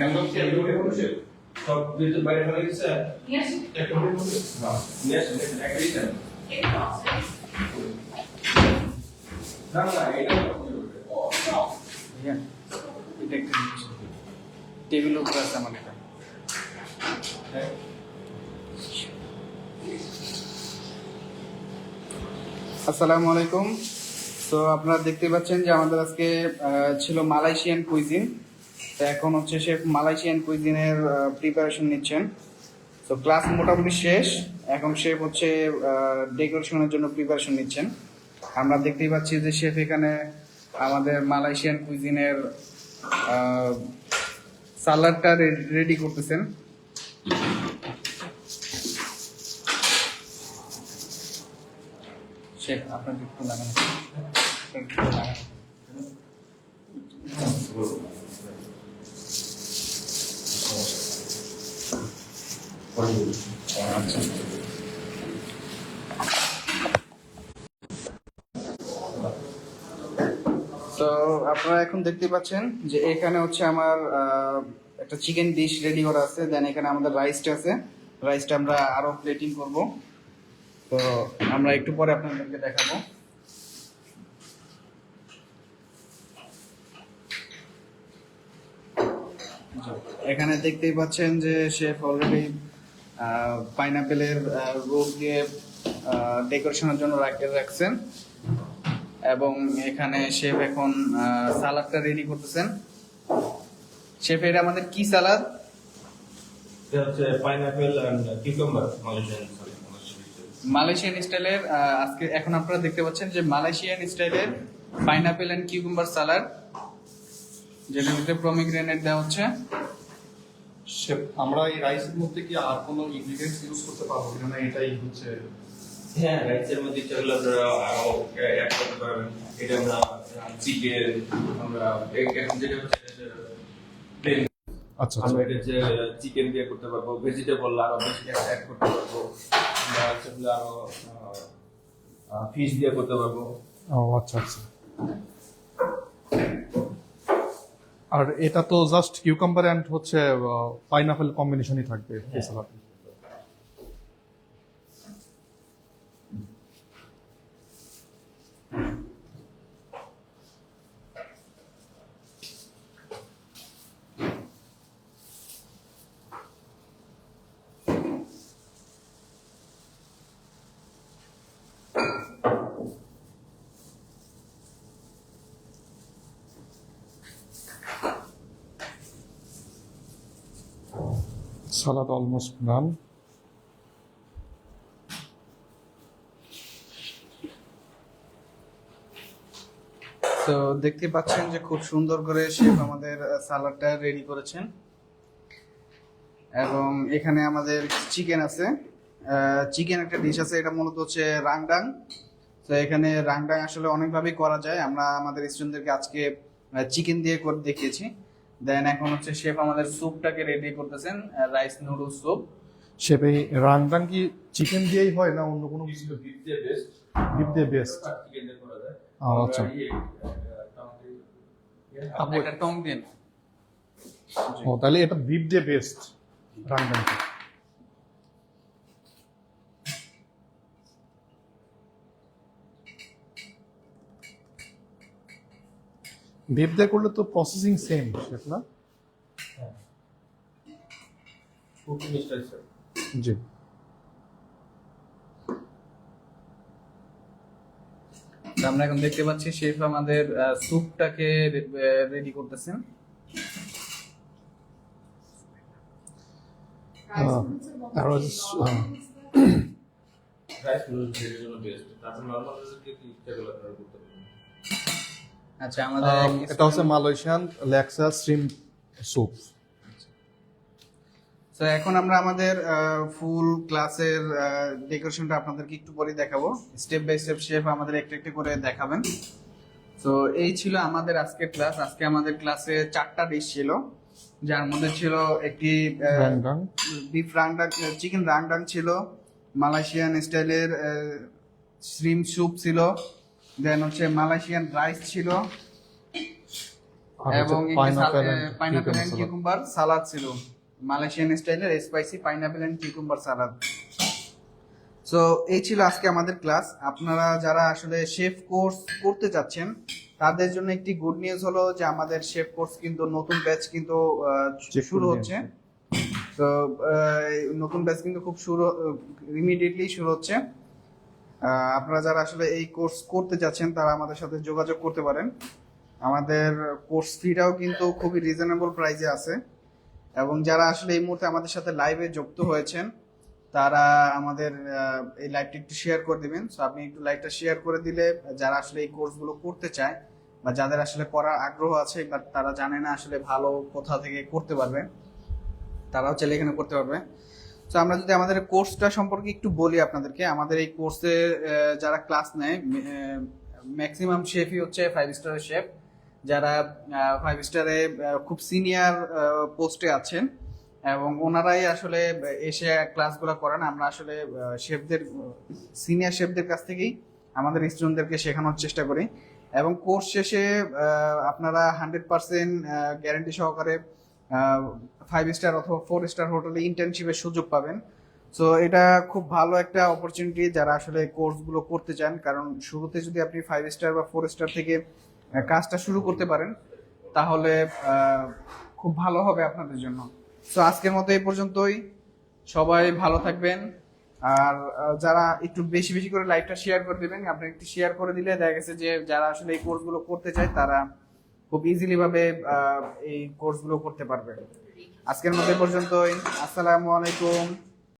Handle কি এগুলো বলেছে সব বিদ্যুৎ বাইরে ফেলে গেছে একটা করে বলছে না নেক্সট একটা দিন এটা আছে না না এটা ও নো এটা একটা জিনিস টেবিলের উপর আছে আমার এটা আসসালামু আলাইকুম। তো আপনারা দেখতে পাচ্ছেন যে আমাদের আজকে ছিল মালয়েশিয়ান কুইজিন। তো এখন হচ্ছে শেফ মালয়েশিয়ান কুইজিনের প্রিপারেশন নিচ্ছেন। তো ক্লাস মোটামুটি শেষ, এখন শেফ হচ্ছে ডেকোরেশনের জন্য প্রিপারেশন নিচ্ছেন। আমরা দেখতেই পাচ্ছি যে শেফ এখানে আমাদের মালয়েশিয়ান কুইজিনের সালাডটা রেডি করতেছেন। শেফ আপনার একটু লাগানো আচ্ছা। তো আপনারা এখন দেখতে পাচ্ছেন যে এখানে হচ্ছে আমার একটা চিকেন ডিশ রেডি করা আছে, দেন এখানে আমাদের রাইসটা আছে, রাইসটা আমরা আরো প্লেটিং করব। তো আমরা একটু পরে আপনাদেরকে দেখাবো। এখানে দেখতেই পাচ্ছেন যে শেফ অলরেডি পাইনাপেলের রোল দিয়ে ডেকোরেশনের জন্য রাখছেন, এবং এখানে শেফ এখন সালাদটা রেডি করতেছেন। শেফ এটা আমাদের কি সালাদ? এটা হচ্ছে পাইনাপল এন্ড কিউকাম্বার মালয়েশিয়ান স্টাইলের আজকে এখন আপনারা দেখতে পাচ্ছেন যে মালয়েশিয়ান স্টাইলের পাইনাপল এন্ড কিউকাম্বার সালাদ, যেটার ভিতরে প্রমিগ্রেনেট দেওয়া হচ্ছে। শেফ আমরা এই রাইসের মধ্যে কি আর কোনো ইনগ্রেডিয়েন্টস ইউজ করতে পারবো কিনা, এটাই হচ্ছে? হ্যাঁ রাইসের মধ্যে যেগুলো আপনারা আরো অ্যাড করতে পারবেন। এটা আমরা চিকেন আমরা এখন যেটা হচ্ছে প্লেন আচ্ছা আমরা এটা যে চিকেন দিয়ে করতে পারবো, ভেজিটেবল আরো বেশি অ্যাড করতে পারবো, আমরা সেগুলো আরো ফিশ দিয়ে করতে পারবো। ও আচ্ছা আচ্ছা। আর এটা তো জাস্ট কিউকাম্বার এন্ড হচ্ছে পাইনাপল কম্বিনেশনই থাকবে এই সালাদে। Salad almost done. তো দেখতে পাচ্ছেন যে খুব সুন্দর করে শেফ আমাদের সালাডটা রেডি করেছেন, এবং এখানে আমাদের চিকেন আছে, চিকেন একটা ডিশ আছে, এটা মূলত হচ্ছে রাংডাং। তো এখানে রাংডাং আসলে অনেকভাবেই করা যায়, আমরা আমাদের স্টুডেন্টদেরকে আজকে চিকেন দিয়ে করে দেখিয়েছি। দেন এখন হচ্ছে শেফ আমাদের স্যুপটাকে রেডি করতেছেন, রাইস নুডলস স্যুপ। শেফ এই রাংডাং কি চিকেন দিয়েই হয় না অন্য কোনো কিছু? বিফ দিয়ে বেস্ট, বিফ দিয়ে বেস্ট। চিকেন দিয়ে করা যায়। আচ্ছা। আপনি একটা টং দিন। ও তাহলে এটা বিফ দিয়ে বেস্ট রাংডাং। বিফ দিয়ে করলে তো প্রসেসিং সেম শেফ না? Cooking style sir. জি। আমরা এখন দেখতে পাচ্ছি শেফ আমাদের স্যুপটাকে রেডি করতেছেন। আর রাইস নুডলস এর জন্য বেস্ট। তারপর নরমাল রেসিপি কি যেগুলো আপনারা করতে পারেন। আচ্ছা, আমাদের এটা হচ্ছে মালয়েশিয়ান ল্যাক্সা শ্রিম্প স্যুপ। তো এখন আমরা আমাদের ফুল ক্লাসের ডেকোরেশনটা আপনাদেরকে একটু পরে দেখাবো, স্টেপ বাই স্টেপ শেফ আমাদের একটা একটা করে দেখাবেন। তো এই ছিল আমাদের আজকের ক্লাস। আজকে আমাদের ক্লাসে 4টা ডিশ ছিল, যার মধ্যে ছিল একটি রাংডাং, বিফ রাংডাং, চিকেন রাংডাং ছিল, মালয়েশিয়ান স্টাইলের শ্রিম্প স্যুপ ছিল, দেন হচ্ছে মালয়েশিয়ান রাইস ছিল, আর এবং pineapple pineapple and cucumber salad ছিল, মালয়েশিয়ান স্টাইলের spicy pineapple and cucumber salad. So এই ছিল আজকে আমাদের ক্লাস। আপনারা যারা আসলে শেফ কোর্স করতে চাচ্ছেন তাদের জন্য একটি গুড নিউজ হলো যে আমাদের শেফ কোর্স কিন্তু নতুন ব্যাচ কিন্তু শুরু হচ্ছে। তো নতুন ব্যাচ কিন্তু খুব ইমিডিয়েটলি শুরু হচ্ছে। আপনারা যারা আসলে এই কোর্স করতে যাচ্ছেন তারা আমাদের সাথে যোগাযোগ করতে পারেন। আমাদের কোর্স ফিটাও কিন্তু খুবই রিজনেবল প্রাইসে আছে, এবং যারা আসলে এই মুহূর্তে আমাদের সাথে লাইভে যুক্ত হয়েছেন তারা আমাদের এই লাইভটি একটু শেয়ার করে দিবেন। সো আপনি একটু লাইভটা শেয়ার করে দিলে যারা আসলে এই কোর্সগুলো করতে চায় বা যাদের আসলে করার আগ্রহ আছে বাট তারা জানে না আসলে ভালো কোথা থেকে করতে পারবে, তারাও চাইলে এখানে করতে পারবে। তো আমরা যদি আমাদের কোর্সটা সম্পর্কে একটু বলি আপনাদেরকে, আমাদের এই কোর্সে যারা ক্লাস নেয় ম্যাক্সিমাম শেফই হচ্ছে 5 স্টারের শেফ, যারা 5 স্টারে খুব সিনিয়র পোস্টে আছেন, এবং ওনারাই আসলে এসে ক্লাসগুলো করান। আমরা আসলে শেফদের সিনিয়র শেফদের কাছ থেকেই আমাদের স্টুডেন্টদেরকে শেখানোর চেষ্টা করি, এবং কোর্স শেষে আপনারা 100% গ্যারান্টি সহকারে 5 স্টার অথবা 4 স্টার হোটেলে ইন্টার্নশিপের সুযোগ পাবেন। সো এটা খুব ভালো একটা অপরচুনিটি যারা আসলে কোর্সগুলো করতে চান, কারণ শুরুতে যদি আপনি 5 স্টার বা 4 স্টার থেকে কাজটা শুরু করতে পারেন তাহলে খুব ভালো হবে আপনাদের জন্য। সো আজকের মতো এই পর্যন্তই, সবাই ভালো থাকবেন। আর যারা একটু বেশি বেশি করে লাইভটা শেয়ার করে দিবেন, আপনি একটু শেয়ার করে দিলে দেখা গেছে যে যারা আসলে এই কোর্সগুলো করতে চায় তারা খুব ইজিলি ভাবে এই কোর্সগুলো করতে পারবে। আজকের মতো এই পর্যন্তই, আসসালামু আলাইকুম।